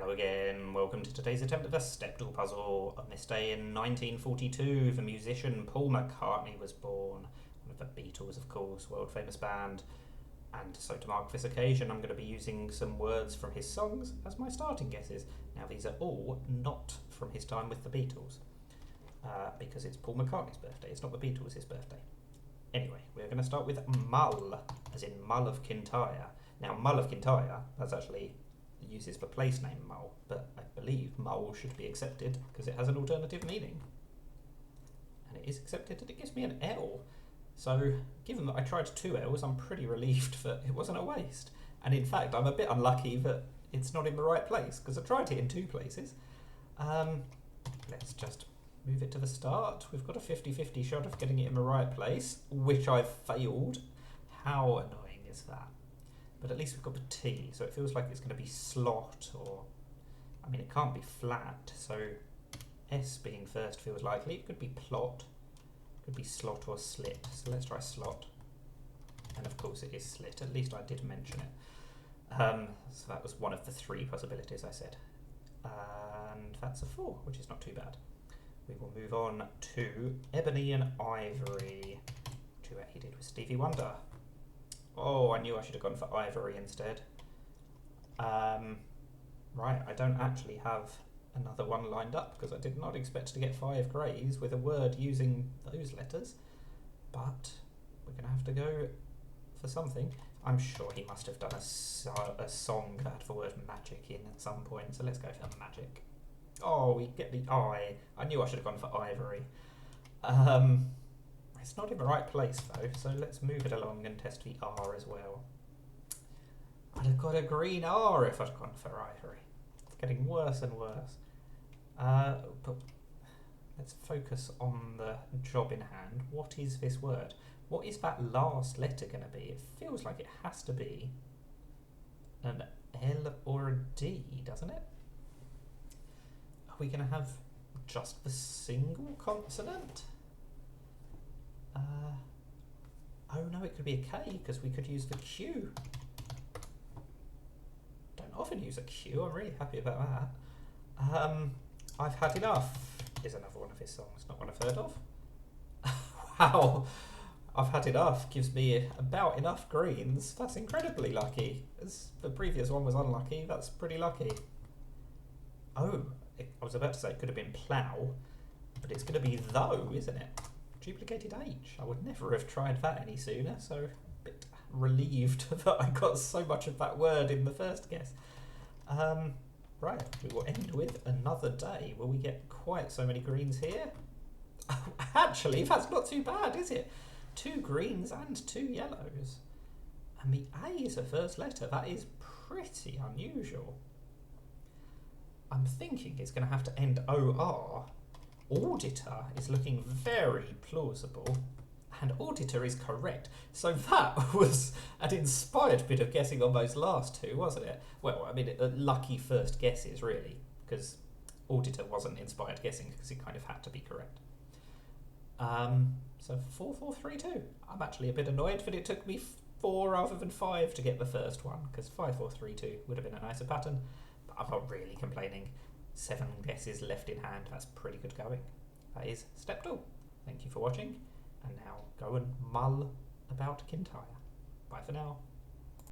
Hello again, welcome to today's attempt at a Stepdle puzzle. On this day in 1942, the musician Paul McCartney was born. One of the Beatles, of course, world famous band. And so to mark this occasion, I'm going to be using some words from his songs as my starting guesses. Now these are all not from his time with the Beatles, because it's Paul McCartney's birthday, it's not the Beatles' birthday. Anyway, we're going to start with Mull, as in Mull of Kintyre. Now Mull of Kintyre, that's actually uses the place name Mull, but I believe Mull should be accepted because it has an alternative meaning. And it is accepted and it gives me an L. So given that I tried 2 L's, I'm pretty relieved that it wasn't a waste. And in fact, I'm a bit unlucky that it's not in the right place because I tried it in 2 places. Let's just move it to the start. We've got a 50-50 shot of getting it in the right place, which I've failed. How annoying is that? But at least we've got the T, so it feels like it's going to be slot, or, I mean, it can't be flat, so S being first feels likely. It could be plot, could be slot or slit, so let's try slot. And of course it is slit, at least I did mention it. So that was one of the 3 possibilities I said. And that's a 4, which is not too bad. We will move on to Ebony and Ivory, duet he did with Stevie Wonder. Oh, I knew I should have gone for Ivory instead. Right, I don't actually have another one lined up because I did not expect to get 5 greys with a word using those letters. But we're going to have to go for something. I'm sure he must have done a song that had the word magic in at some point, so let's go for magic. Oh, we get the I. I knew I should have gone for Ivory. It's not in the right place though, so let's move it along and test the R as well. I'd have got a green R if I'd gone for Ivory. It's getting worse and worse. But let's focus on the job in hand. What is this word? What is that last letter going to be? It feels like it has to be an L or a D, doesn't it? Are we going to have just the single consonant? Oh no, it could be a K because we could use the Q. Don't often use a Q, I'm really happy about that. I've Had Enough is another one of his songs, not one I've heard of. Wow, I've Had Enough gives me about enough greens. That's incredibly lucky. As the previous one was unlucky, that's pretty lucky. Oh, I was about to say it could have been plough, but it's going to be though, isn't it? Duplicated H. I would never have tried that any sooner, so a bit relieved that I got so much of that word in the first guess. Right, we will end with another day. Will we get quite so many greens here? Actually, that's not too bad, is it? 2 greens and 2 yellows. And the A is a first letter. That is pretty unusual. I'm thinking it's going to have to end OR. Auditor is looking very plausible, and auditor is correct. So that was an inspired bit of guessing on those last 2, wasn't it? Well, I mean, lucky first guesses, really, because auditor wasn't inspired guessing because it kind of had to be correct. So 4, 4, 3, 2. I'm actually a bit annoyed that it took me 4 rather than 5 to get the first one, because 5, 4, 3, 2 would have been a nicer pattern, but I'm not really complaining. 7 guesses left in hand, that's pretty good going. That is Stepdle. Thank you for watching, and now go and mull about Kintyre. Bye for now.